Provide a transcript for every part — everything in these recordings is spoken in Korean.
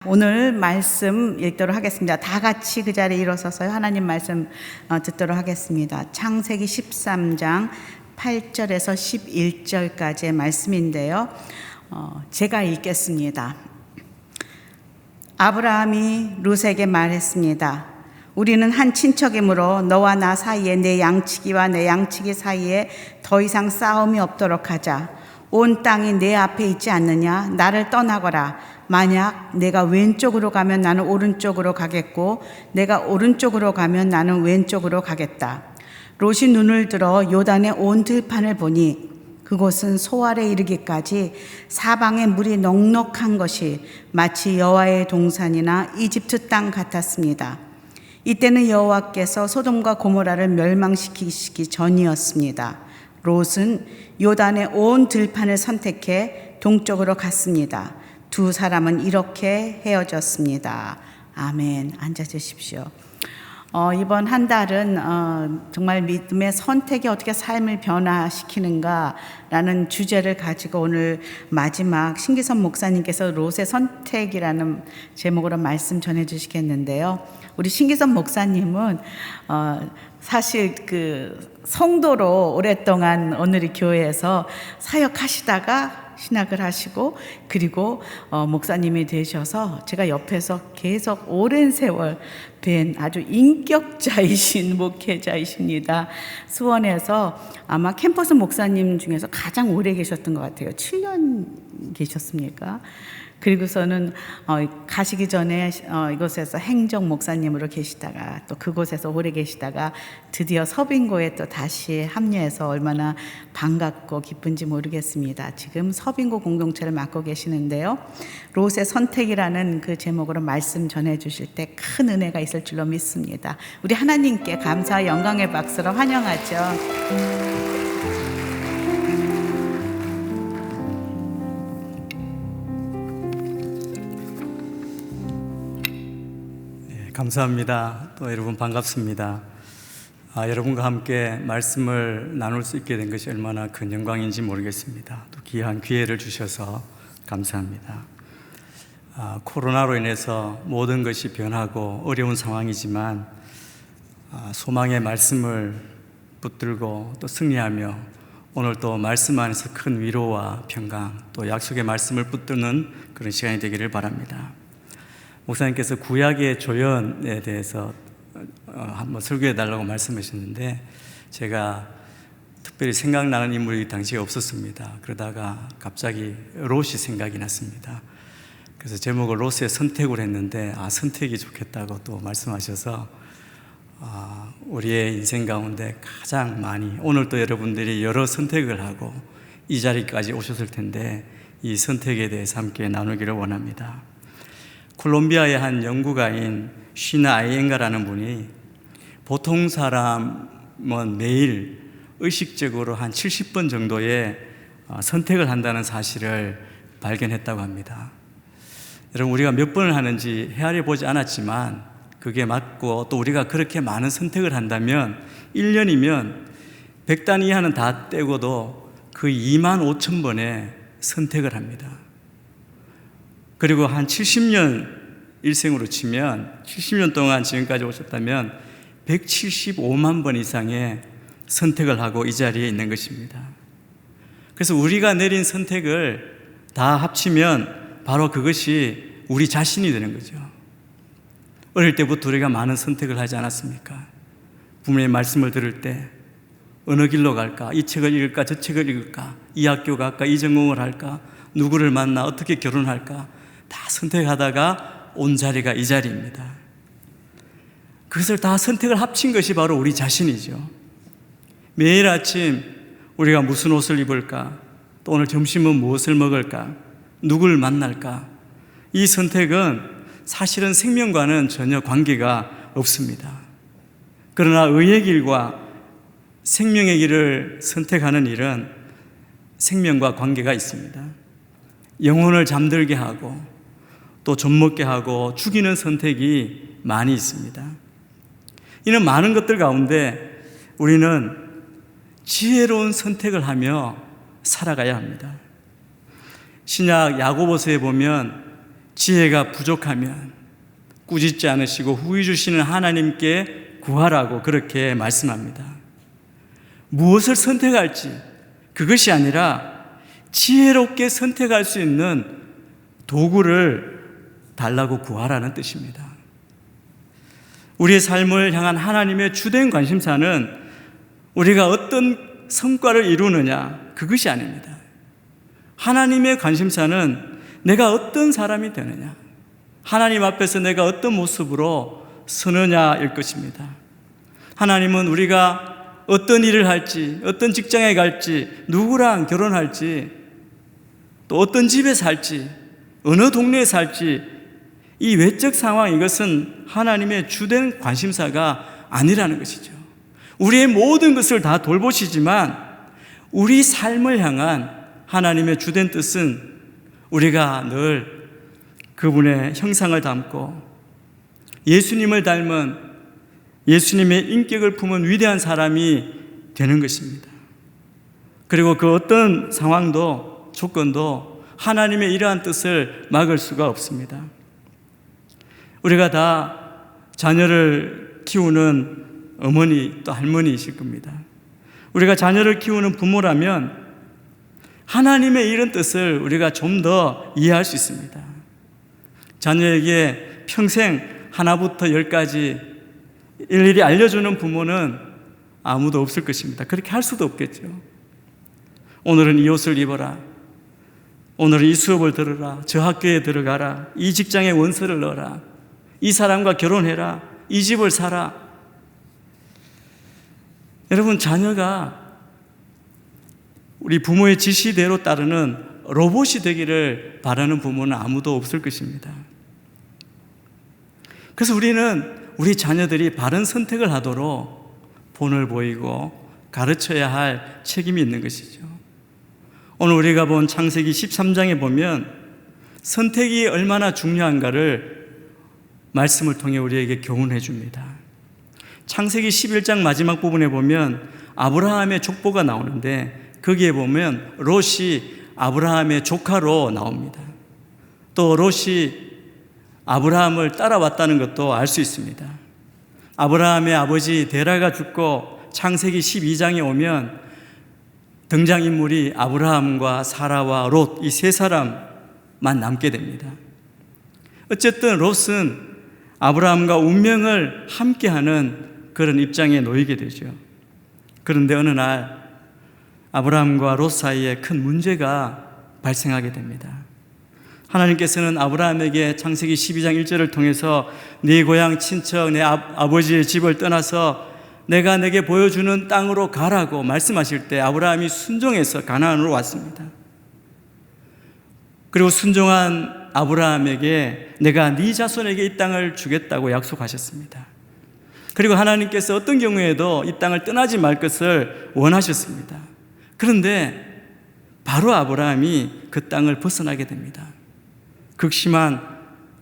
오늘 말씀 읽도록 하겠습니다. 다 같이 그 자리에 일어서서 하나님 말씀 듣도록 하겠습니다. 창세기 13장 8절에서 11절까지의 말씀인데요. 제가 읽겠습니다. 아브라함이 룻에게 말했습니다. 우리는 한 친척이므로 너와 나 사이에 내 양치기와 내 양치기 사이에 더 이상 싸움이 없도록 하자. 온 땅이 내 앞에 있지 않느냐? 나를 떠나거라. 만약 내가 왼쪽으로 가면 나는 오른쪽으로 가겠고 내가 오른쪽으로 가면 나는 왼쪽으로 가겠다. 롯이 눈을 들어 요단의 온 들판을 보니 그곳은 소알에 이르기까지 사방에 물이 넉넉한 것이 마치 여호와의 동산이나 이집트 땅 같았습니다. 이때는 여호와께서 소돔과 고모라를 멸망시키시기 전이었습니다. 롯은 요단의 온 들판을 선택해 동쪽으로 갔습니다. 두 사람은 이렇게 헤어졌습니다. 아멘. 앉아주십시오. 이번 한 달은 정말 믿음의 선택이 어떻게 삶을 변화시키는가라는 주제를 가지고 오늘 마지막 신기선 목사님께서 롯의 선택이라는 제목으로 말씀 전해주시겠는데요. 우리 신기선 목사님은 사실 그 성도로 오랫동안 오늘의 교회에서 사역하시다가 신학을 하시고 그리고 목사님이 되셔서 제가 옆에서 계속 오랜 세월 뵌 아주 인격자이신 목회자이십니다. 수원에서 아마 캠퍼스 목사님 중에서 가장 오래 계셨던 것 같아요. 7년 계셨습니까? 그리고서는 가시기 전에 이곳에서 행정 목사님으로 계시다가 또 그곳에서 오래 계시다가 드디어 서빙고에 또 다시 합류해서 얼마나 반갑고 기쁜지 모르겠습니다. 지금 서빙고 공동체를 맡고 계시는데요. 롯의 선택이라는 그 제목으로 말씀 전해 주실 때 큰 은혜가 있을 줄로 믿습니다. 우리 하나님께 감사와 영광의 박수로 환영하죠. 감사합니다. 또 여러분 반갑습니다. 여러분과 함께 말씀을 나눌 수 있게 된 것이 얼마나 큰 영광인지 모르겠습니다. 또 귀한 기회를 주셔서 감사합니다. 코로나로 인해서 모든 것이 변하고 어려운 상황이지만 소망의 말씀을 붙들고 또 승리하며 오늘 또 말씀 안에서 큰 위로와 평강 또 약속의 말씀을 붙드는 그런 시간이 되기를 바랍니다. 목사님께서 구약의 조연에 대해서 한번 설교해 달라고 말씀하셨는데 제가 특별히 생각나는 인물이 당시에 없었습니다. 그러다가 갑자기 롯이 생각이 났습니다. 그래서 제목을 롯의 선택을 했는데 선택이 좋겠다고 또 말씀하셔서 우리의 인생 가운데 가장 많이 오늘 또 여러분들이 여러 선택을 하고 이 자리까지 오셨을 텐데 이 선택에 대해서 함께 나누기를 원합니다. 콜롬비아의 한 연구가인 쉬나 아이엔가라는 분이 보통 사람은 매일 의식적으로 한 70번 정도의 선택을 한다는 사실을 발견했다고 합니다. 여러분, 우리가 몇 번을 하는지 헤아려 보지 않았지만 그게 맞고 또 우리가 그렇게 많은 선택을 한다면 1년이면 100단 이하는 다 떼고도 그 25,000번의 선택을 합니다. 그리고 한 70년 일생으로 치면 70년 동안 지금까지 오셨다면 175만 번 이상의 선택을 하고 이 자리에 있는 것입니다. 그래서 우리가 내린 선택을 다 합치면 바로 그것이 우리 자신이 되는 거죠. 어릴 때부터 우리가 많은 선택을 하지 않았습니까? 부모님의 말씀을 들을 때 어느 길로 갈까? 이 책을 읽을까? 저 책을 읽을까? 이 학교 갈까? 이 전공을 할까? 누구를 만나? 어떻게 결혼할까? 다 선택하다가 온 자리가 이 자리입니다. 그것을 다 선택을 합친 것이 바로 우리 자신이죠. 매일 아침 우리가 무슨 옷을 입을까? 또 오늘 점심은 무엇을 먹을까? 누구를 만날까? 이 선택은 사실은 생명과는 전혀 관계가 없습니다. 그러나 의의 길과 생명의 길을 선택하는 일은 생명과 관계가 있습니다. 영혼을 잠들게 하고 또 좀먹게 하고 죽이는 선택이 많이 있습니다. 이는 많은 것들 가운데 우리는 지혜로운 선택을 하며 살아가야 합니다. 신약 야고보서에 보면 지혜가 부족하면 꾸짖지 않으시고 후히 주시는 하나님께 구하라고 그렇게 말씀합니다. 무엇을 선택할지 그것이 아니라 지혜롭게 선택할 수 있는 도구를 달라고 구하라는 뜻입니다. 우리의 삶을 향한 하나님의 주된 관심사는 우리가 어떤 성과를 이루느냐 그것이 아닙니다. 하나님의 관심사는 내가 어떤 사람이 되느냐, 하나님 앞에서 내가 어떤 모습으로 서느냐일 것입니다. 하나님은 우리가 어떤 일을 할지, 어떤 직장에 갈지, 누구랑 결혼할지, 또 어떤 집에 살지, 어느 동네에 살지, 이 외적 상황, 이것은 하나님의 주된 관심사가 아니라는 것이죠. 우리의 모든 것을 다 돌보시지만 우리 삶을 향한 하나님의 주된 뜻은 우리가 늘 그분의 형상을 담고 예수님을 닮은, 예수님의 인격을 품은 위대한 사람이 되는 것입니다. 그리고 그 어떤 상황도 조건도 하나님의 이러한 뜻을 막을 수가 없습니다. 우리가 다 자녀를 키우는 어머니 또 할머니이실 겁니다. 우리가 자녀를 키우는 부모라면 하나님의 이런 뜻을 우리가 좀 더 이해할 수 있습니다. 자녀에게 평생 하나부터 열까지 일일이 알려주는 부모는 아무도 없을 것입니다. 그렇게 할 수도 없겠죠. 오늘은 이 옷을 입어라, 오늘은 이 수업을 들으라, 저 학교에 들어가라, 이 직장에 원서를 넣어라, 이 사람과 결혼해라, 이 집을 사라. 여러분, 자녀가 우리 부모의 지시대로 따르는 로봇이 되기를 바라는 부모는 아무도 없을 것입니다. 그래서 우리는 우리 자녀들이 바른 선택을 하도록 본을 보이고 가르쳐야 할 책임이 있는 것이죠. 오늘 우리가 본 창세기 13장에 보면 선택이 얼마나 중요한가를 말씀을 통해 우리에게 교훈해 줍니다. 창세기 11장 마지막 부분에 보면 아브라함의 족보가 나오는데 거기에 보면 롯이 아브라함의 조카로 나옵니다. 또 롯이 아브라함을 따라왔다는 것도 알 수 있습니다. 아브라함의 아버지 데라가 죽고 창세기 12장에 오면 등장인물이 아브라함과 사라와 롯, 이 세 사람만 남게 됩니다. 어쨌든 롯은 아브라함과 운명을 함께하는 그런 입장에 놓이게 되죠. 그런데 어느 날 아브라함과 롯 사이에 큰 문제가 발생하게 됩니다. 하나님께서는 아브라함에게 창세기 12장 1절을 통해서 네 고향 친척, 내 아버지의 집을 떠나서 내가 내게 보여주는 땅으로 가라고 말씀하실 때 아브라함이 순종해서 가나안으로 왔습니다. 그리고 순종한 아브라함에게 내가 네 자손에게 이 땅을 주겠다고 약속하셨습니다. 그리고 하나님께서 어떤 경우에도 이 땅을 떠나지 말 것을 원하셨습니다. 그런데 바로 아브라함이 그 땅을 벗어나게 됩니다. 극심한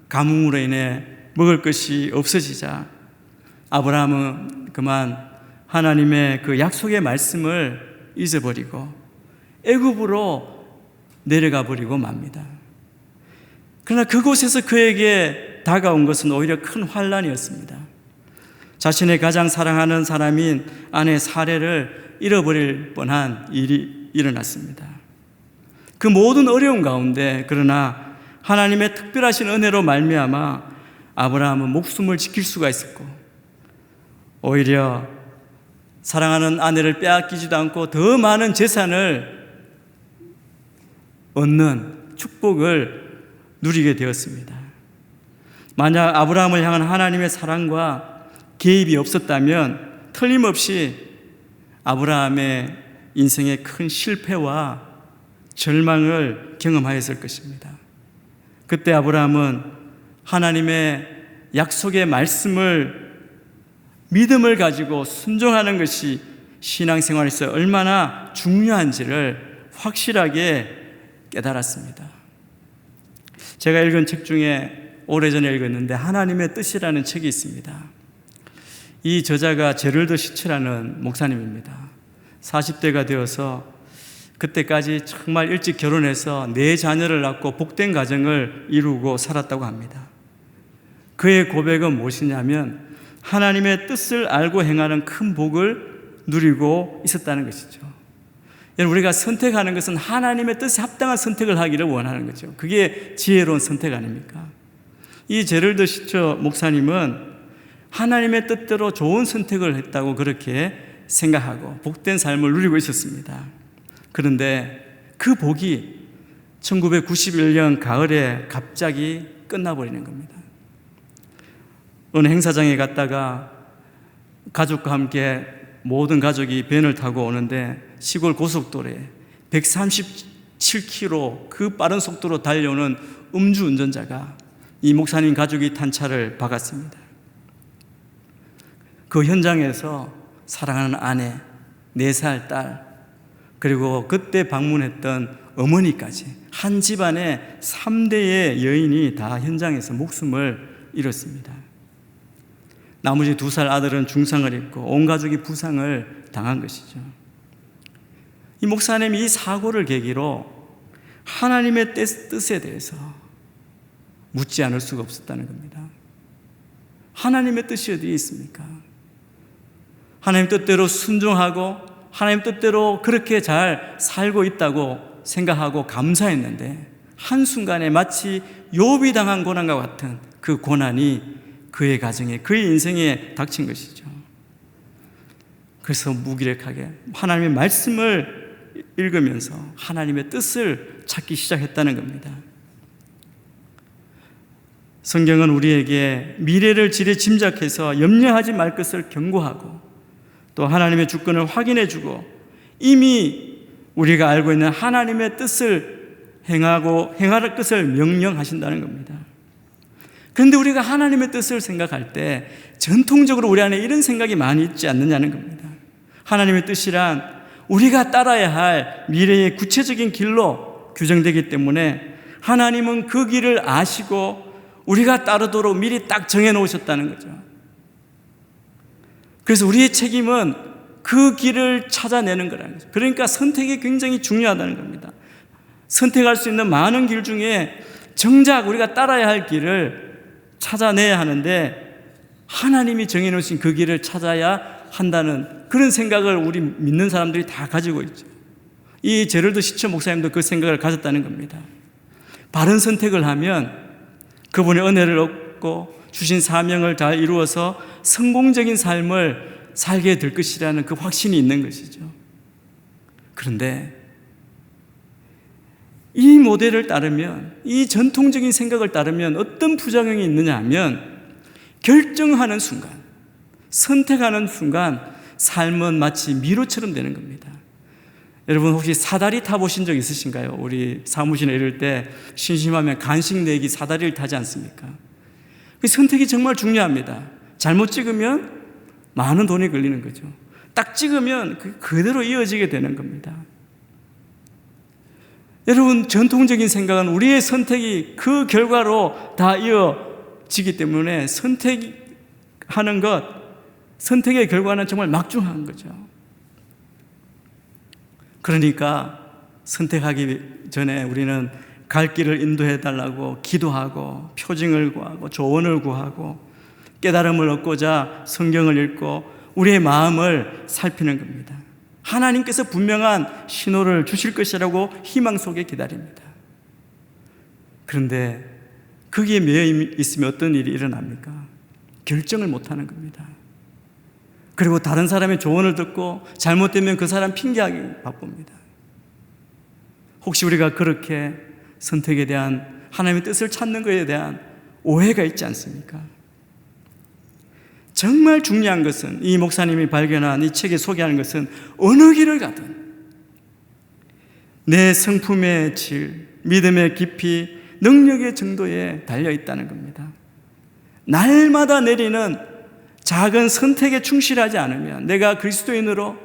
가뭄으로 인해 먹을 것이 없어지자 아브라함은 그만 하나님의 그 약속의 말씀을 잊어버리고 애굽으로 내려가 버리고 맙니다. 그러나 그곳에서 그에게 다가온 것은 오히려 큰 환난이었습니다. 자신의 가장 사랑하는 사람인 아내 사례를 잃어버릴 뻔한 일이 일어났습니다. 그 모든 어려움 가운데 그러나 하나님의 특별하신 은혜로 말미암아 아브라함은 목숨을 지킬 수가 있었고 오히려 사랑하는 아내를 빼앗기지도 않고 더 많은 재산을 얻는 축복을 누리게 되었습니다. 만약 아브라함을 향한 하나님의 사랑과 개입이 없었다면 틀림없이 아브라함의 인생의 큰 실패와 절망을 경험하였을 것입니다. 그때 아브라함은 하나님의 약속의 말씀을 믿음을 가지고 순종하는 것이 신앙생활에서 얼마나 중요한지를 확실하게 깨달았습니다. 제가 읽은 책 중에 오래전에 읽었는데 하나님의 뜻이라는 책이 있습니다. 이 저자가 제럴드 시츠라는 목사님입니다. 40대가 되어서 그때까지 정말 일찍 결혼해서 4자녀를 낳고 복된 가정을 이루고 살았다고 합니다. 그의 고백은 무엇이냐면 하나님의 뜻을 알고 행하는 큰 복을 누리고 있었다는 것이죠. 우리가 선택하는 것은 하나님의 뜻에 합당한 선택을 하기를 원하는 거죠. 그게 지혜로운 선택 아닙니까? 이 제럴드 시처 목사님은 하나님의 뜻대로 좋은 선택을 했다고 그렇게 생각하고 복된 삶을 누리고 있었습니다. 그런데 그 복이 1991년 가을에 갑자기 끝나버리는 겁니다. 어느 행사장에 갔다가 가족과 함께 모든 가족이 밴을 타고 오는데 시골 고속도로에 137km 그 빠른 속도로 달려오는 음주운전자가 이 목사님 가족이 탄 차를 박았습니다. 그 현장에서 사랑하는 아내, 4살 딸, 그리고 그때 방문했던 어머니까지 한 집안의 3대의 여인이 다 현장에서 목숨을 잃었습니다. 나머지 2살 아들은 중상을 입고 온 가족이 부상을 당한 것이죠. 이 목사님이 이 사고를 계기로 하나님의 뜻에 대해서 묻지 않을 수가 없었다는 겁니다. 하나님의 뜻이 어디에 있습니까? 하나님 뜻대로 순종하고 하나님 뜻대로 그렇게 잘 살고 있다고 생각하고 감사했는데 한순간에 마치 욥이 당한 고난과 같은 그 고난이 그의 가정에, 그의 인생에 닥친 것이죠. 그래서 무기력하게 하나님의 말씀을 읽으면서 하나님의 뜻을 찾기 시작했다는 겁니다. 성경은 우리에게 미래를 지레 짐작해서 염려하지 말 것을 경고하고 또 하나님의 주권을 확인해주고 이미 우리가 알고 있는 하나님의 뜻을 행할 것을 명령하신다는 겁니다. 그런데 우리가 하나님의 뜻을 생각할 때 전통적으로 우리 안에 이런 생각이 많이 있지 않느냐는 겁니다. 하나님의 뜻이란 우리가 따라야 할 미래의 구체적인 길로 규정되기 때문에 하나님은 그 길을 아시고 우리가 따르도록 미리 딱 정해놓으셨다는 거죠. 그래서 우리의 책임은 그 길을 찾아내는 거라는 거죠. 그러니까 선택이 굉장히 중요하다는 겁니다. 선택할 수 있는 많은 길 중에 정작 우리가 따라야 할 길을 찾아내야 하는데 하나님이 정해놓으신 그 길을 찾아야 한다는 그런 생각을 우리 믿는 사람들이 다 가지고 있죠. 이 제럴드 시처 목사님도 그 생각을 가졌다는 겁니다. 바른 선택을 하면 그분의 은혜를 얻고 주신 사명을 잘 이루어서 성공적인 삶을 살게 될 것이라는 그 확신이 있는 것이죠. 그런데 이 모델을 따르면, 이 전통적인 생각을 따르면 어떤 부작용이 있느냐 하면 결정하는 순간, 선택하는 순간 삶은 마치 미로처럼 되는 겁니다. 여러분 혹시 사다리 타보신 적 있으신가요? 우리 사무실에 이럴 때 심심하면 간식 내기 사다리를 타지 않습니까? 그 선택이 정말 중요합니다. 잘못 찍으면 많은 돈이 걸리는 거죠. 딱 찍으면 그대로 이어지게 되는 겁니다. 여러분 전통적인 생각은 우리의 선택이 그 결과로 다 이어지기 때문에 선택하는 것, 선택의 결과는 정말 막중한 거죠. 그러니까 선택하기 전에 우리는 갈 길을 인도해 달라고 기도하고 표징을 구하고 조언을 구하고 깨달음을 얻고자 성경을 읽고 우리의 마음을 살피는 겁니다. 하나님께서 분명한 신호를 주실 것이라고 희망 속에 기다립니다. 그런데 거기에 매여 있으면 어떤 일이 일어납니까? 결정을 못하는 겁니다. 그리고 다른 사람의 조언을 듣고 잘못되면 그 사람 핑계하기 바쁩니다. 혹시 우리가 그렇게 선택에 대한 하나님의 뜻을 찾는 것에 대한 오해가 있지 않습니까? 정말 중요한 것은 이 목사님이 발견한 이 책에 소개하는 것은 어느 길을 가든 내 성품의 질, 믿음의 깊이, 능력의 정도에 달려있다는 겁니다. 날마다 내리는 작은 선택에 충실하지 않으면, 내가 그리스도인으로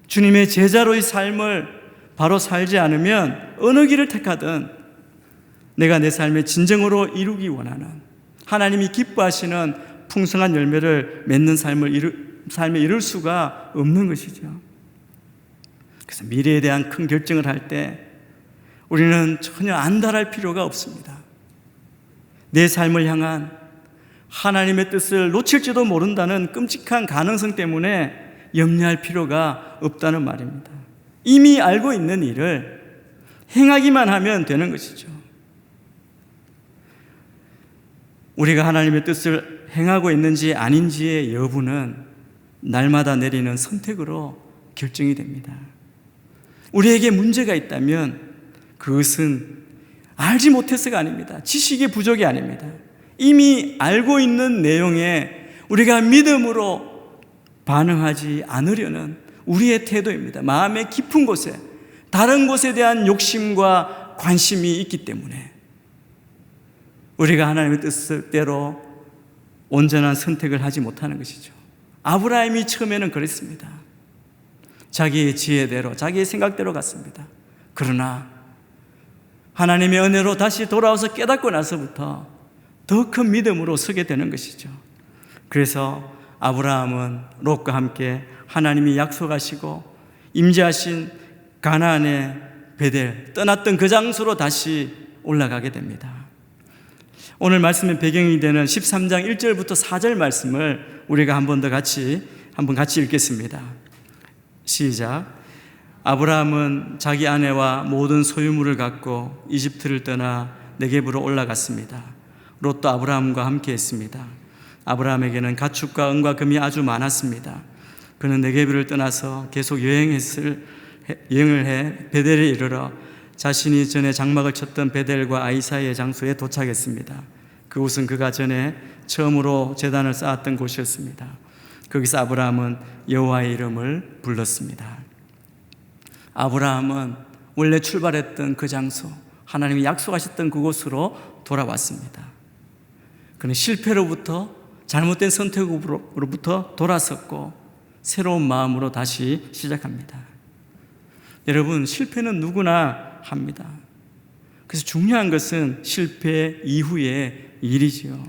주님의 제자로의 삶을 바로 살지 않으면 어느 길을 택하든 내가 내 삶의 진정으로 이루기 원하는 하나님이 기뻐하시는 풍성한 열매를 맺는 삶에 이룰 수가 없는 것이죠. 그래서 미래에 대한 큰 결정을 할 때 우리는 전혀 안달할 필요가 없습니다. 내 삶을 향한 하나님의 뜻을 놓칠지도 모른다는 끔찍한 가능성 때문에 염려할 필요가 없다는 말입니다. 이미 알고 있는 일을 행하기만 하면 되는 것이죠. 우리가 하나님의 뜻을 행하고 있는지 아닌지의 여부는 날마다 내리는 선택으로 결정이 됩니다. 우리에게 문제가 있다면 그것은 알지 못해서가 아닙니다. 지식의 부족이 아닙니다. 이미 알고 있는 내용에 우리가 믿음으로 반응하지 않으려는 우리의 태도입니다. 마음의 깊은 곳에 다른 곳에 대한 욕심과 관심이 있기 때문에 우리가 하나님의 뜻대로 온전한 선택을 하지 못하는 것이죠. 아브라함이 처음에는 그랬습니다. 자기의 지혜대로, 자기의 생각대로 갔습니다. 그러나 하나님의 은혜로 다시 돌아와서 깨닫고 나서부터 더 큰 믿음으로 서게 되는 것이죠. 그래서 아브라함은 롯과 함께 하나님이 약속하시고 임재하신 가나안의 베델, 떠났던 그 장소로 다시 올라가게 됩니다. 오늘 말씀의 배경이 되는 13장 1절부터 4절 말씀을 우리가 한 번 같이 읽겠습니다. 시작. 아브라함은 자기 아내와 모든 소유물을 갖고 이집트를 떠나 네겝으로 올라갔습니다. 롯도 아브라함과 함께 했습니다. 아브라함에게는 가축과 은과 금이 아주 많았습니다. 그는 네겝을 떠나서 계속 여행을 해 베델에 이르러 자신이 전에 장막을 쳤던 베델과 아이 사이의 장소에 도착했습니다. 그곳은 그가 전에 처음으로 제단을 쌓았던 곳이었습니다. 거기서 아브라함은 여호와의 이름을 불렀습니다. 아브라함은 원래 출발했던 그 장소, 하나님이 약속하셨던 그곳으로 돌아왔습니다. 그는 실패로부터, 잘못된 선택으로부터 돌아섰고 새로운 마음으로 다시 시작합니다. 여러분, 실패는 누구나 합니다. 그래서 중요한 것은 실패 이후의 일이지요.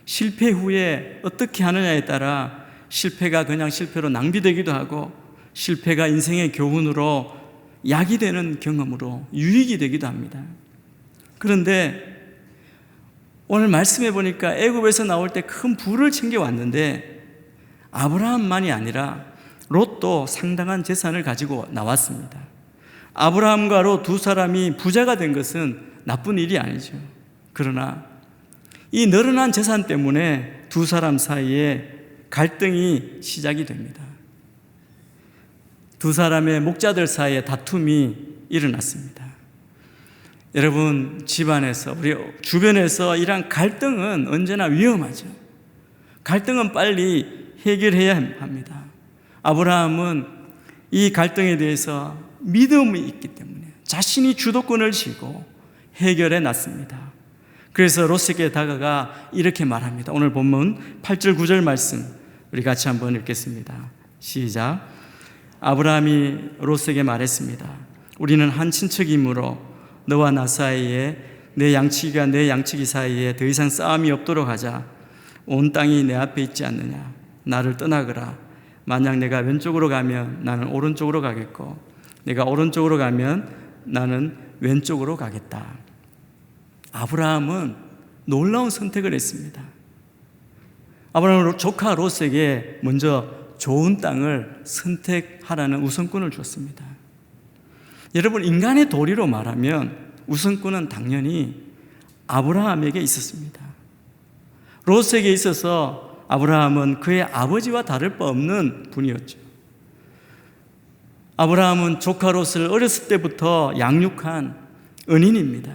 실패 후에 어떻게 하느냐에 따라 실패가 그냥 실패로 낭비되기도 하고 실패가 인생의 교훈으로 약이 되는 경험으로 유익이 되기도 합니다. 그런데 오늘 말씀해 보니까 애굽에서 나올 때 큰 부를 챙겨왔는데 아브라함만이 아니라 롯도 상당한 재산을 가지고 나왔습니다. 아브라함과 롯 두 사람이 부자가 된 것은 나쁜 일이 아니죠. 그러나 이 늘어난 재산 때문에 두 사람 사이에 갈등이 시작이 됩니다. 두 사람의 목자들 사이에 다툼이 일어났습니다. 여러분, 집안에서, 우리 주변에서 이런 갈등은 언제나 위험하죠. 갈등은 빨리 해결해야 합니다. 아브라함은 이 갈등에 대해서 믿음이 있기 때문에 자신이 주도권을 쥐고 해결해 놨습니다. 그래서 롯에게 다가가 이렇게 말합니다. 오늘 본문 8절 9절 말씀 우리 같이 한번 읽겠습니다. 시작. 아브라함이 롯에게 말했습니다. 우리는 한 친척이므로 너와 나 사이에 내 양치기가 내 양치기 사이에 더 이상 싸움이 없도록 하자. 온 땅이 내 앞에 있지 않느냐. 나를 떠나거라. 만약 내가 왼쪽으로 가면 나는 오른쪽으로 가겠고 내가 오른쪽으로 가면 나는 왼쪽으로 가겠다. 아브라함은 놀라운 선택을 했습니다. 아브라함은 조카 롯에게 먼저 좋은 땅을 선택하라는 우선권을 줬습니다. 여러분, 인간의 도리로 말하면 우선권은 당연히 아브라함에게 있었습니다. 롯에게 있어서 아브라함은 그의 아버지와 다를 바 없는 분이었죠. 아브라함은 조카 롯을 어렸을 때부터 양육한 은인입니다.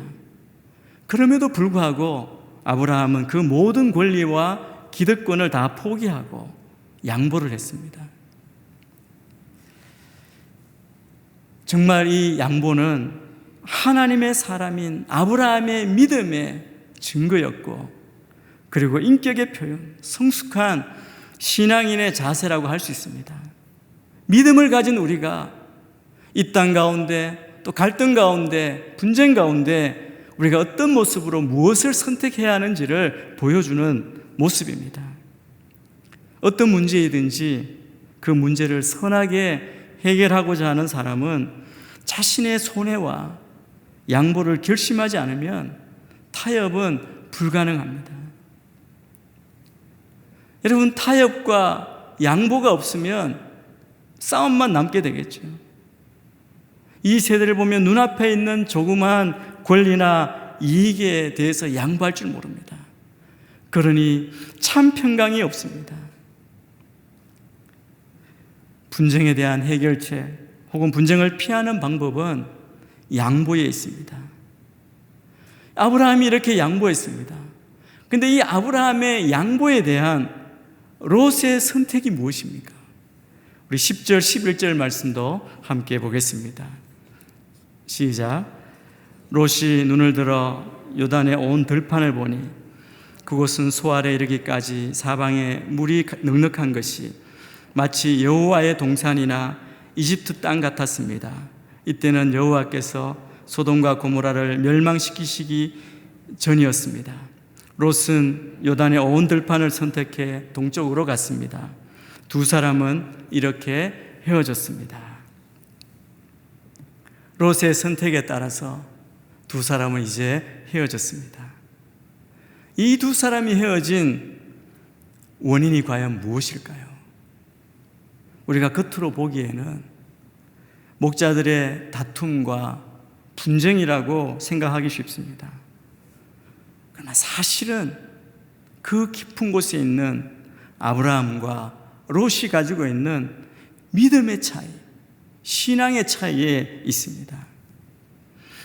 그럼에도 불구하고 아브라함은 그 모든 권리와 기득권을 다 포기하고 양보를 했습니다. 정말 이 양보는 하나님의 사람인 아브라함의 믿음의 증거였고 그리고 인격의 표현, 성숙한 신앙인의 자세라고 할 수 있습니다. 믿음을 가진 우리가 이 땅 가운데 또 갈등 가운데 분쟁 가운데 우리가 어떤 모습으로 무엇을 선택해야 하는지를 보여주는 모습입니다. 어떤 문제이든지 그 문제를 선하게 해결하고자 하는 사람은 자신의 손해와 양보를 결심하지 않으면 타협은 불가능합니다. 여러분, 타협과 양보가 없으면 싸움만 남게 되겠죠. 이 세대를 보면 눈앞에 있는 조그마한 권리나 이익에 대해서 양보할 줄 모릅니다. 그러니 참 평강이 없습니다. 분쟁에 대한 해결책 혹은 분쟁을 피하는 방법은 양보에 있습니다. 아브라함이 이렇게 양보했습니다. 근데 이 아브라함의 양보에 대한 롯의 선택이 무엇입니까? 우리 10절, 11절 말씀도 함께 보겠습니다. 시작. 롯이 눈을 들어 요단의 온 들판을 보니 그곳은 소알에 이르기까지 사방에 물이 넉넉한 것이 마치 여호와의 동산이나 이집트 땅 같았습니다. 이때는 여호와께서 소돔과 고모라를 멸망시키시기 전이었습니다. 롯은 요단의 온 들판을 선택해 동쪽으로 갔습니다. 두 사람은 이렇게 헤어졌습니다. 롯의 선택에 따라서 두 사람은 이제 헤어졌습니다. 이 두 사람이 헤어진 원인이 과연 무엇일까요? 우리가 겉으로 보기에는 목자들의 다툼과 분쟁이라고 생각하기 쉽습니다. 그러나 사실은 그 깊은 곳에 있는 아브라함과 롯이 가지고 있는 믿음의 차이, 신앙의 차이에 있습니다.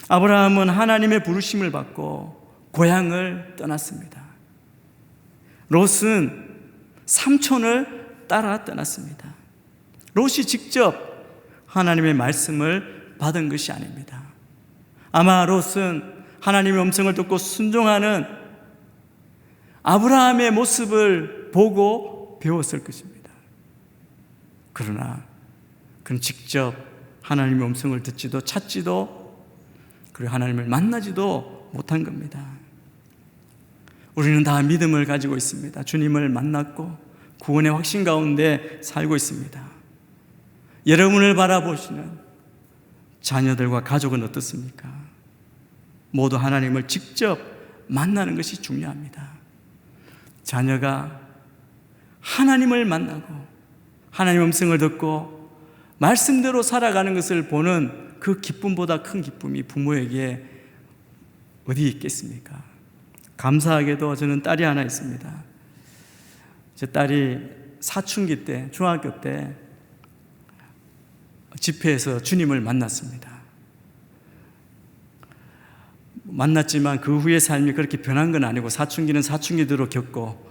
아브라함은 하나님의 부르심을 받고 고향을 떠났습니다. 롯은 삼촌을 따라 떠났습니다. 롯이 직접 하나님의 말씀을 받은 것이 아닙니다. 아마 롯은 하나님의 음성을 듣고 순종하는 아브라함의 모습을 보고 배웠을 것입니다. 그러나 그는 직접 하나님의 음성을 듣지도 찾지도 그리고 하나님을 만나지도 못한 겁니다. 우리는 다 믿음을 가지고 있습니다. 주님을 만났고 구원의 확신 가운데 살고 있습니다. 여러분을 바라보시는 자녀들과 가족은 어떻습니까? 모두 하나님을 직접 만나는 것이 중요합니다. 자녀가 하나님을 만나고 하나님의 음성을 듣고 말씀대로 살아가는 것을 보는 그 기쁨보다 큰 기쁨이 부모에게 어디 있겠습니까? 감사하게도 저는 딸이 하나 있습니다. 제 딸이 사춘기 때, 중학교 때 집회에서 주님을 만났습니다. 만났지만 그 후의 삶이 그렇게 변한 건 아니고 사춘기는 사춘기대로 겪고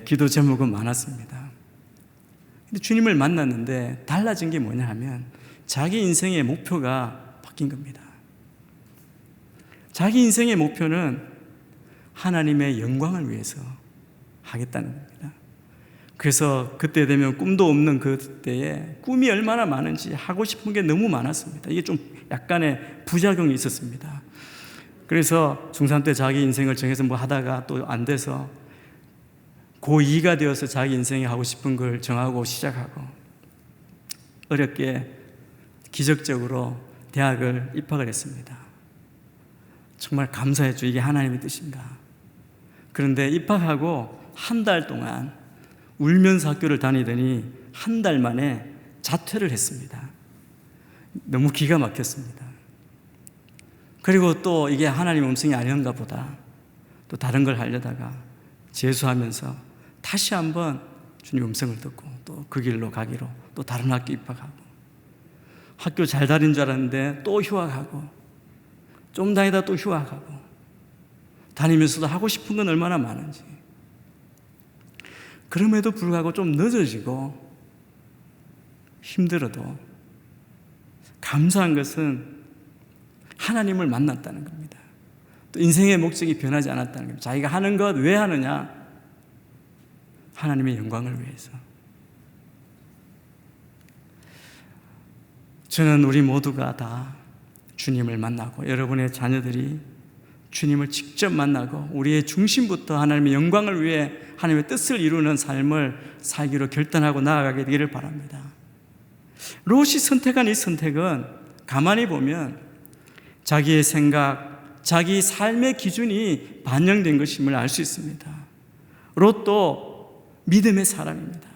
기도 제목은 많았습니다. 근데 주님을 만났는데 달라진 게 뭐냐 하면 자기 인생의 목표가 바뀐 겁니다. 자기 인생의 목표는 하나님의 영광을 위해서 하겠다는 겁니다. 그래서 그때 되면 꿈도 없는 그때에 꿈이 얼마나 많은지 하고 싶은 게 너무 많았습니다. 이게 좀 약간의 부작용이 있었습니다. 그래서 중3 때 자기 인생을 정해서 뭐 하다가 또 안 돼서 고2가 되어서 자기 인생에 하고 싶은 걸 정하고 시작하고 어렵게 기적적으로 대학을 입학을 했습니다. 정말 감사했죠. 이게 하나님의 뜻인가. 그런데 입학하고 한 달 동안 울면서 학교를 다니더니 한 달 만에 자퇴를 했습니다. 너무 기가 막혔습니다. 그리고 또 이게 하나님의 음성이 아닌가 보다 또 다른 걸 하려다가 재수하면서 다시 한번 주님 음성을 듣고 또 그 길로 가기로 또 다른 학교 입학하고 학교 잘 다닌 줄 알았는데 또 휴학하고 좀 다니다 또 휴학하고 다니면서도 하고 싶은 건 얼마나 많은지 그럼에도 불구하고 좀 늦어지고 힘들어도 감사한 것은 하나님을 만났다는 겁니다. 또 인생의 목적이 변하지 않았다는 겁니다. 자기가 하는 것 왜 하느냐? 하나님의 영광을 위해서. 저는 우리 모두가 다 주님을 만나고 여러분의 자녀들이 주님을 직접 만나고 우리의 중심부터 하나님의 영광을 위해 하나님의 뜻을 이루는 삶을 살기로 결단하고 나아가게 되기를 바랍니다. 롯이 선택한 이 선택은 가만히 보면 자기의 생각, 자기 삶의 기준이 반영된 것임을 알 수 있습니다. 롯도 믿음의 사람입니다.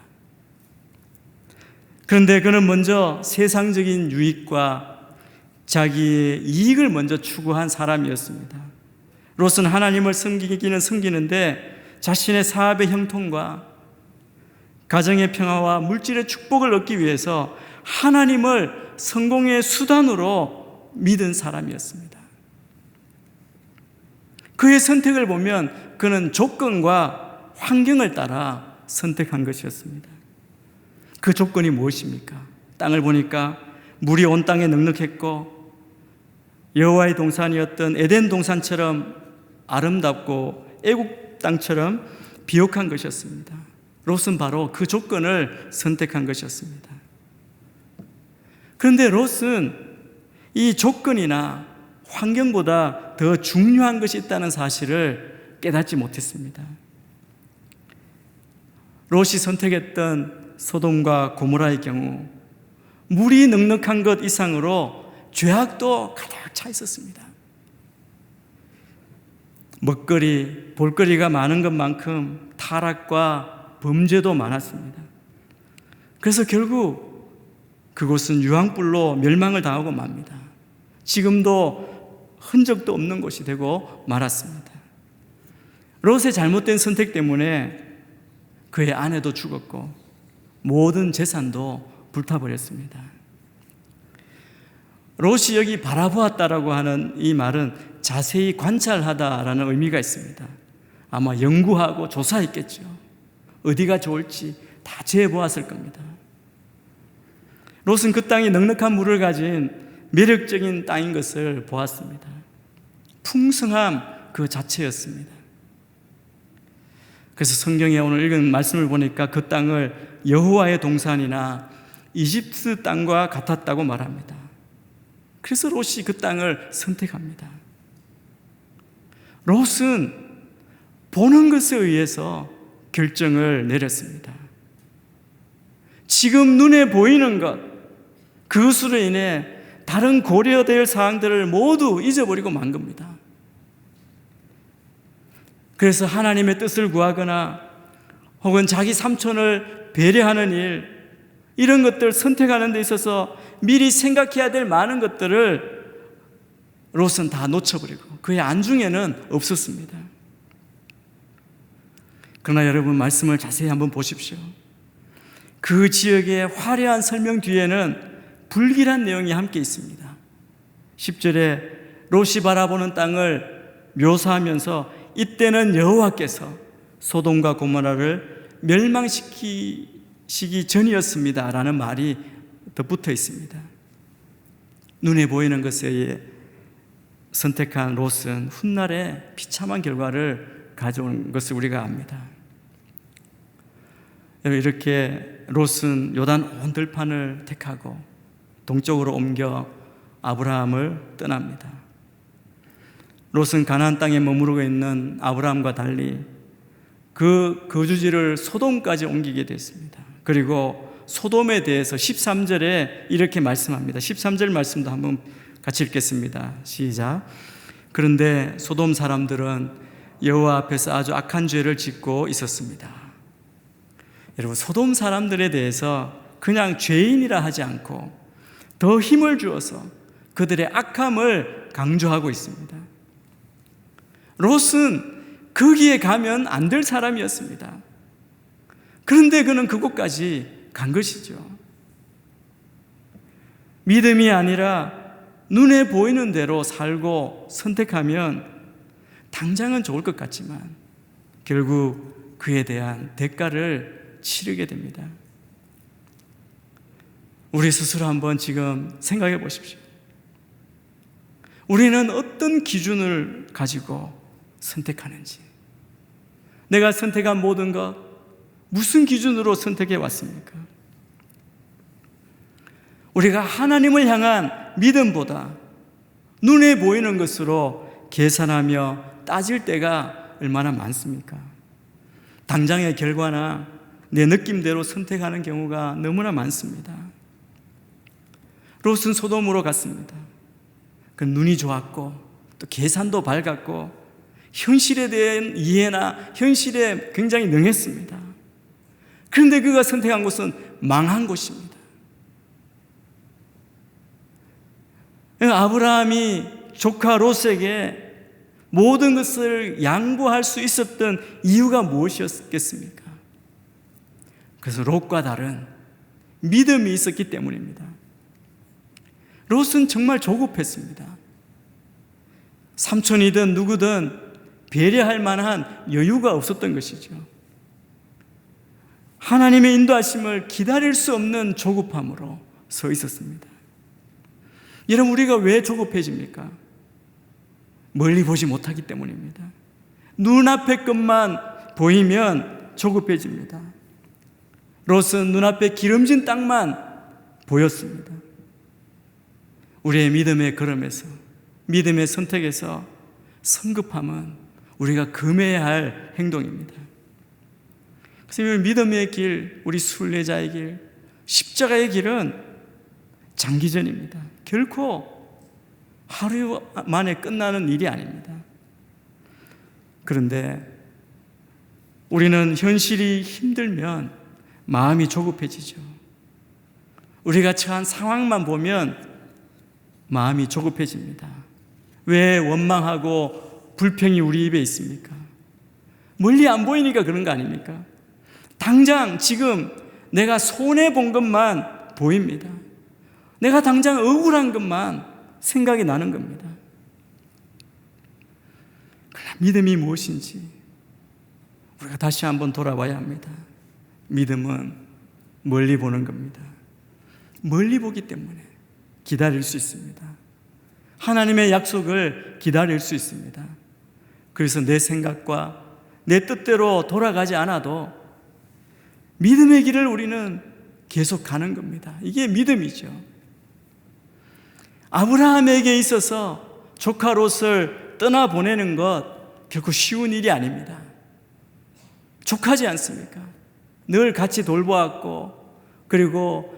그런데 그는 먼저 세상적인 유익과 자기의 이익을 먼저 추구한 사람이었습니다. 롯은 하나님을 섬기기는 섬기는데 자신의 사업의 형통과 가정의 평화와 물질의 축복을 얻기 위해서 하나님을 성공의 수단으로 믿은 사람이었습니다. 그의 선택을 보면 그는 조건과 환경을 따라 선택한 것이었습니다. 그 조건이 무엇입니까? 땅을 보니까 물이 온 땅에 넉넉했고 여호와의 동산이었던 에덴 동산처럼 아름답고 애국 땅처럼 비옥한 것이었습니다. 롯은 바로 그 조건을 선택한 것이었습니다. 그런데 롯은 이 조건이나 환경보다 더 중요한 것이 있다는 사실을 깨닫지 못했습니다. 롯이 선택했던 소돔과 고모라의 경우 물이 넉넉한 것 이상으로 죄악도 가득 차 있었습니다. 먹거리, 볼거리가 많은 것만큼 타락과 범죄도 많았습니다. 그래서 결국 그곳은 유황불로 멸망을 당하고 맙니다. 지금도 흔적도 없는 곳이 되고 말았습니다. 롯의 잘못된 선택 때문에 그의 아내도 죽었고 모든 재산도 불타버렸습니다. 롯이 여기 바라보았다라고 하는 이 말은 자세히 관찰하다라는 의미가 있습니다. 아마 연구하고 조사했겠죠. 어디가 좋을지 다 재보았을 겁니다. 롯은 그 땅이 넉넉한 물을 가진 매력적인 땅인 것을 보았습니다. 풍성함 그 자체였습니다. 그래서 성경에 오늘 읽은 말씀을 보니까 그 땅을 여호와의 동산이나 이집트 땅과 같았다고 말합니다. 그래서 롯이 그 땅을 선택합니다. 롯은 보는 것에 의해서 결정을 내렸습니다. 지금 눈에 보이는 것, 그것으로 인해 다른 고려될 사항들을 모두 잊어버리고 만 겁니다. 그래서 하나님의 뜻을 구하거나 혹은 자기 삼촌을 배려하는 일, 이런 것들 선택하는 데 있어서 미리 생각해야 될 많은 것들을 롯은 다 놓쳐버리고 그의 안중에는 없었습니다. 그러나 여러분, 말씀을 자세히 한번 보십시오. 그 지역의 화려한 설명 뒤에는 불길한 내용이 함께 있습니다. 10절에 롯이 바라보는 땅을 묘사하면서 이때는 여호와께서 소돔과 고모라를 멸망시키시기 전이었습니다 라는 말이 덧붙어 있습니다. 눈에 보이는 것에 선택한 롯은 훗날에 비참한 결과를 가져온 것을 우리가 압니다. 이렇게 롯은 요단 온 들판을 택하고 동쪽으로 옮겨 아브라함을 떠납니다. 롯은 가나안 땅에 머무르고 있는 아브라함과 달리 그 거주지를 소돔까지 옮기게 됐습니다. 그리고 소돔에 대해서 13절에 이렇게 말씀합니다. 13절 말씀도 한번 같이 읽겠습니다. 시작. 그런데 소돔 사람들은 여호와 앞에서 아주 악한 죄를 짓고 있었습니다. 여러분, 소돔 사람들에 대해서 그냥 죄인이라 하지 않고 더 힘을 주어서 그들의 악함을 강조하고 있습니다. 롯은 거기에 가면 안 될 사람이었습니다. 그런데 그는 그곳까지 간 것이죠. 믿음이 아니라 눈에 보이는 대로 살고 선택하면 당장은 좋을 것 같지만 결국 그에 대한 대가를 치르게 됩니다. 우리 스스로 한번 지금 생각해 보십시오. 우리는 어떤 기준을 가지고 선택하는지, 내가 선택한 모든 것 무슨 기준으로 선택해 왔습니까? 우리가 하나님을 향한 믿음보다 눈에 보이는 것으로 계산하며 따질 때가 얼마나 많습니까? 당장의 결과나 내 느낌대로 선택하는 경우가 너무나 많습니다. 롯은 소돔으로 갔습니다. 그 눈이 좋았고 또 계산도 밝았고 현실에 대한 이해나 현실에 굉장히 능했습니다. 그런데 그가 선택한 곳은 망한 곳입니다. 아브라함이 조카 롯에게 모든 것을 양보할 수 있었던 이유가 무엇이었겠습니까? 그래서 롯과 다른 믿음이 있었기 때문입니다. 롯은 정말 조급했습니다. 삼촌이든 누구든 배려할 만한 여유가 없었던 것이죠. 하나님의 인도하심을 기다릴 수 없는 조급함으로 서 있었습니다. 여러분, 우리가 왜 조급해집니까? 멀리 보지 못하기 때문입니다. 눈앞의 것만 보이면 조급해집니다. 롯은 눈앞에 기름진 땅만 보였습니다. 우리의 믿음의 걸음에서, 믿음의 선택에서 성급함은 우리가 금해야 할 행동입니다. 그래서 믿음의 길, 우리 순례자의 길, 십자가의 길은 장기전입니다. 결코 하루 만에 끝나는 일이 아닙니다. 그런데 우리는 현실이 힘들면 마음이 조급해지죠. 우리가 처한 상황만 보면 마음이 조급해집니다. 왜 원망하고 불평이 우리 입에 있습니까? 멀리 안 보이니까 그런 거 아닙니까? 당장 지금 내가 손해본 것만 보입니다. 내가 당장 억울한 것만 생각이 나는 겁니다. 그러나 믿음이 무엇인지 우리가 다시 한번 돌아봐야 합니다. 믿음은 멀리 보는 겁니다. 멀리 보기 때문에 기다릴 수 있습니다. 하나님의 약속을 기다릴 수 있습니다. 그래서 내 생각과 내 뜻대로 돌아가지 않아도 믿음의 길을 우리는 계속 가는 겁니다. 이게 믿음이죠. 아브라함에게 있어서 조카 롯을 떠나보내는 것 결코 쉬운 일이 아닙니다. 족하지 않습니까? 늘 같이 돌보았고, 그리고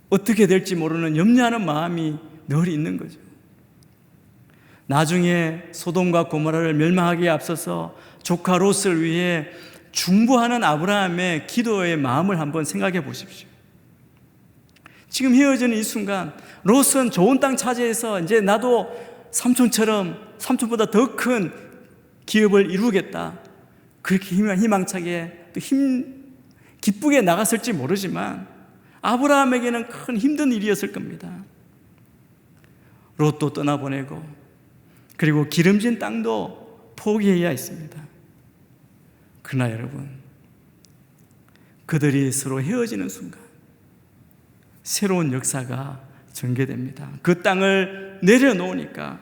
어떻게 될지 모르는 염려하는 마음이 늘 있는 거죠. 나중에 소돔과 고모라를 멸망하기에 앞서서 조카 롯을 위해 중보하는 아브라함의 기도의 마음을 한번 생각해 보십시오. 지금 헤어지는 이 순간 롯은 좋은 땅 차지해서 이제 나도 삼촌처럼 삼촌보다 더 큰 기업을 이루겠다, 그렇게 희망차게 또 기쁘게 나갔을지 모르지만 아브라함에게는 큰 힘든 일이었을 겁니다. 롯도 떠나보내고, 그리고 기름진 땅도 포기해야 했습니다. 그러나 여러분, 그들이 서로 헤어지는 순간 새로운 역사가 전개됩니다. 그 땅을 내려놓으니까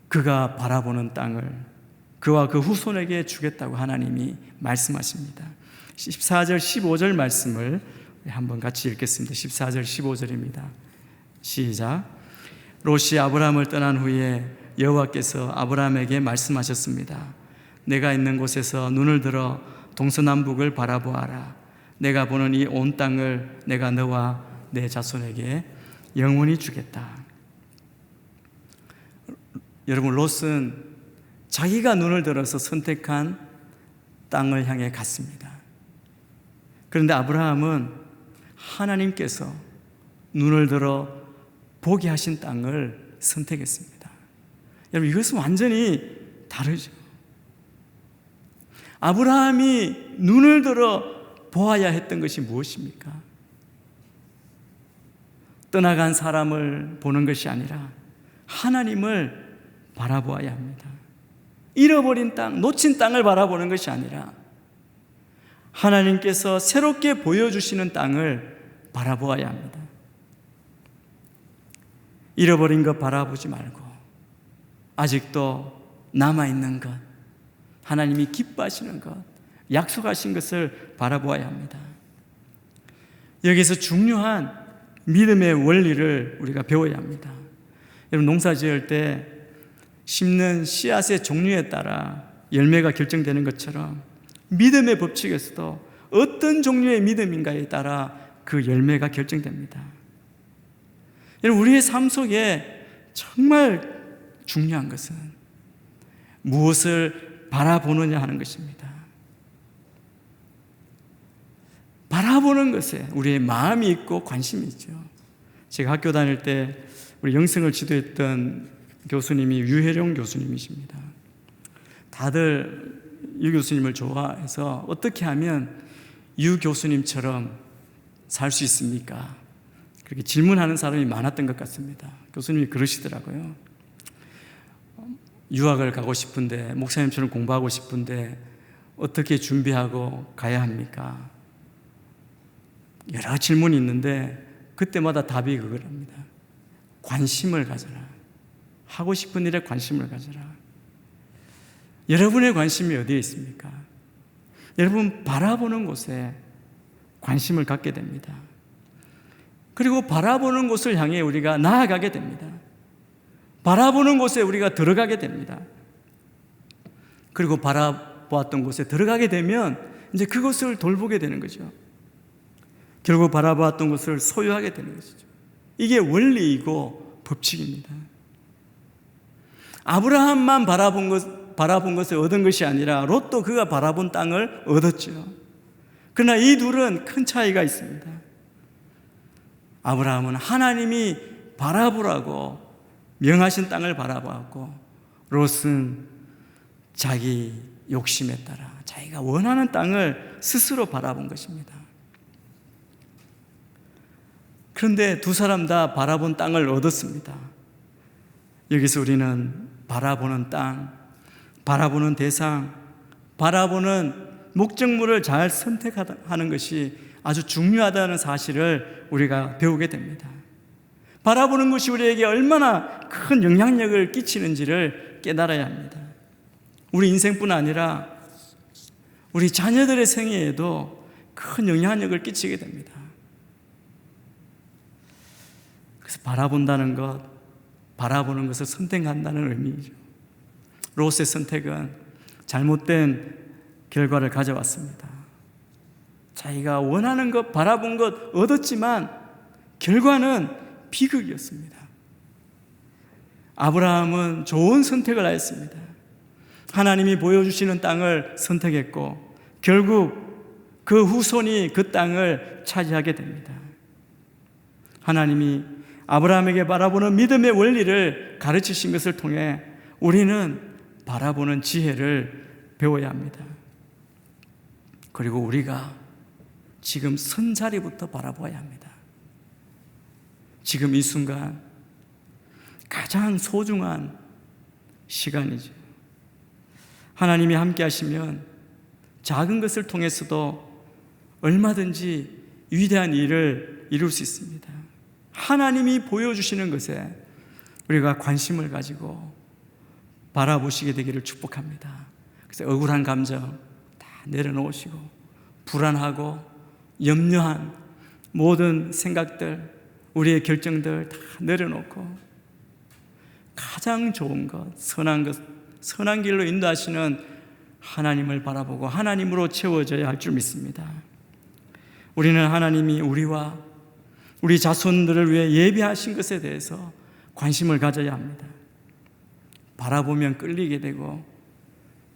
그가 바라보는 땅을 그와 그 후손에게 주겠다고 하나님이 말씀하십니다. 14절 15절 말씀을 한번 같이 읽겠습니다. 14절 15절입니다. 시작. 롯이 아브라함을 떠난 후에 여호와께서 아브라함에게 말씀하셨습니다. 내가 있는 곳에서 눈을 들어 동서남북을 바라보아라. 내가 보는 이 온 땅을 내가 너와 내 자손에게 영원히 주겠다. 여러분, 롯은 자기가 눈을 들어서 선택한 땅을 향해 갔습니다. 그런데 아브라함은 하나님께서 눈을 들어 보게 하신 땅을 선택했습니다. 여러분, 이것은 완전히 다르죠. 아브라함이 눈을 들어 보아야 했던 것이 무엇입니까? 떠나간 사람을 보는 것이 아니라 하나님을 바라보아야 합니다. 잃어버린 땅, 놓친 땅을 바라보는 것이 아니라 하나님께서 새롭게 보여주시는 땅을 바라보아야 합니다. 잃어버린 것 바라보지 말고 아직도 남아있는 것, 하나님이 기뻐하시는 것, 약속하신 것을 바라보아야 합니다. 여기서 중요한 믿음의 원리를 우리가 배워야 합니다. 여러분, 농사 지을 때 심는 씨앗의 종류에 따라 열매가 결정되는 것처럼 믿음의 법칙에서도 어떤 종류의 믿음인가에 따라 그 열매가 결정됩니다. 여러분, 우리의 삶 속에 정말 중요한 것은 무엇을 바라보느냐 하는 것입니다. 바라보는 것에 우리의 마음이 있고 관심이 있죠. 제가 학교 다닐 때 우리 영성을 지도했던 교수님이 유혜룡 교수님이십니다. 다들 유 교수님을 좋아해서 어떻게 하면 유 교수님처럼 살 수 있습니까? 그렇게 질문하는 사람이 많았던 것 같습니다. 교수님이 그러시더라고요. 유학을 가고 싶은데, 목사님처럼 공부하고 싶은데 어떻게 준비하고 가야 합니까? 여러 질문이 있는데 그때마다 답이 그거랍니다. 관심을 가져라. 하고 싶은 일에 관심을 가져라. 여러분의 관심이 어디에 있습니까? 여러분 바라보는 곳에 관심을 갖게 됩니다. 그리고 바라보는 곳을 향해 우리가 나아가게 됩니다. 바라보는 곳에 우리가 들어가게 됩니다. 그리고 바라보았던 곳에 들어가게 되면 이제 그것을 돌보게 되는 거죠. 결국 바라보았던 것을 소유하게 되는 것이죠. 이게 원리이고 법칙입니다. 아브라함만 바라본 것을 얻은 것이 아니라 롯도 그가 바라본 땅을 얻었죠. 그러나 이 둘은 큰 차이가 있습니다. 아브라함은 하나님이 바라보라고 명하신 땅을 바라보았고, 롯은 자기 욕심에 따라 자기가 원하는 땅을 스스로 바라본 것입니다. 그런데 두 사람 다 바라본 땅을 얻었습니다. 여기서 우리는 바라보는 땅, 바라보는 대상, 바라보는 목적물을 잘 선택하는 것이 아주 중요하다는 사실을 우리가 배우게 됩니다. 바라보는 것이 우리에게 얼마나 큰 영향력을 끼치는지를 깨달아야 합니다. 우리 인생뿐 아니라 우리 자녀들의 생애에도 큰 영향력을 끼치게 됩니다. 그래서 바라본다는 것, 바라보는 것을 선택한다는 의미죠. 롯의 선택은 잘못된 결과를 가져왔습니다. 자기가 원하는 것, 바라본 것 얻었지만 결과는 비극이었습니다. 아브라함은 좋은 선택을 하였습니다. 하나님이 보여주시는 땅을 선택했고 결국 그 후손이 그 땅을 차지하게 됩니다. 하나님이 아브라함에게 바라보는 믿음의 원리를 가르치신 것을 통해 우리는 바라보는 지혜를 배워야 합니다. 그리고 우리가 지금 선 자리부터 바라봐야 합니다. 지금 이 순간 가장 소중한 시간이죠. 하나님이 함께 하시면 작은 것을 통해서도 얼마든지 위대한 일을 이룰 수 있습니다. 하나님이 보여주시는 것에 우리가 관심을 가지고 바라보시게 되기를 축복합니다. 그래서 억울한 감정 다 내려놓으시고 불안하고 염려한 모든 생각들, 우리의 결정들 다 내려놓고 가장 좋은 것, 선한 길로 인도하시는 하나님을 바라보고 하나님으로 채워져야 할 줄 믿습니다. 우리는 하나님이 우리와 우리 자손들을 위해 예비하신 것에 대해서 관심을 가져야 합니다. 바라보면 끌리게 되고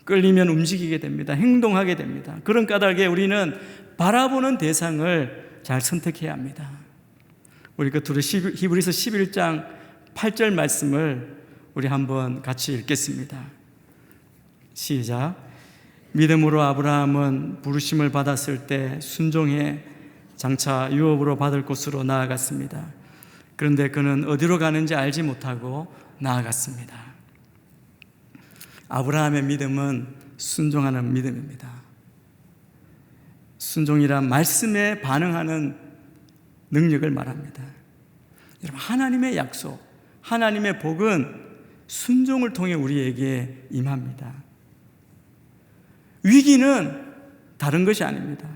끌리면 움직이게 됩니다. 행동하게 됩니다. 그런 까닭에 우리는 바라보는 대상을 잘 선택해야 합니다. 우리 끝으로 히브리서 11장 8절 말씀을 우리 한번 같이 읽겠습니다. 시작. 믿음으로 아브라함은 부르심을 받았을 때 순종해 장차 유업으로 받을 곳으로 나아갔습니다. 그런데 그는 어디로 가는지 알지 못하고 나아갔습니다. 아브라함의 믿음은 순종하는 믿음입니다. 순종이란 말씀에 반응하는 능력을 말합니다. 여러분, 하나님의 약속, 하나님의 복은 순종을 통해 우리에게 임합니다. 위기는 다른 것이 아닙니다.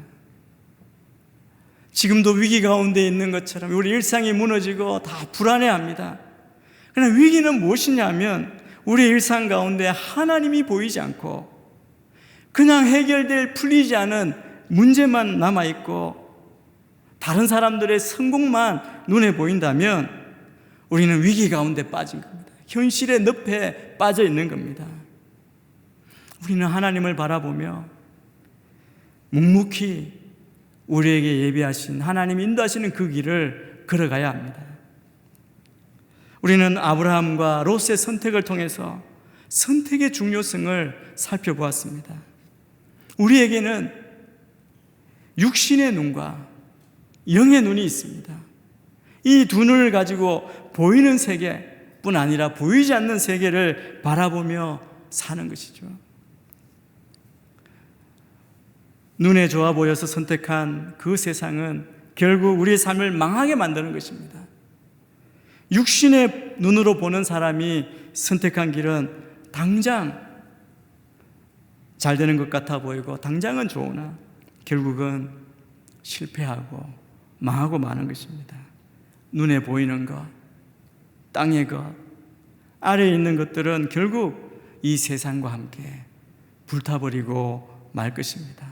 지금도 위기 가운데 있는 것처럼 우리 일상이 무너지고 다 불안해합니다. 그러나 위기는 무엇이냐 하면 우리 일상 가운데 하나님이 보이지 않고 그냥 풀리지 않은 문제만 남아있고 다른 사람들의 성공만 눈에 보인다면 우리는 위기 가운데 빠진 겁니다. 현실의 늪에 빠져 있는 겁니다. 우리는 하나님을 바라보며 묵묵히 우리에게 예비하신 하나님 인도하시는 그 길을 걸어가야 합니다. 우리는 아브라함과 롯의 선택을 통해서 선택의 중요성을 살펴보았습니다. 우리에게는 육신의 눈과 영의 눈이 있습니다. 이 두 눈을 가지고 보이는 세계뿐 아니라 보이지 않는 세계를 바라보며 사는 것이죠. 눈에 좋아 보여서 선택한 그 세상은 결국 우리의 삶을 망하게 만드는 것입니다. 육신의 눈으로 보는 사람이 선택한 길은 당장 잘 되는 것 같아 보이고 당장은 좋으나 결국은 실패하고 망하고 마는 것입니다. 눈에 보이는 것, 땅의 것, 아래에 있는 것들은 결국 이 세상과 함께 불타버리고 말 것입니다.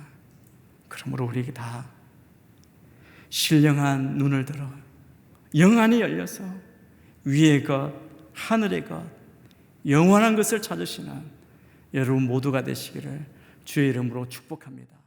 그러므로 우리에게 다 신령한 눈을 들어 영안이 열려서 위의 것, 하늘의 것, 영원한 것을 찾으시는 여러분 모두가 되시기를 주의 이름으로 축복합니다.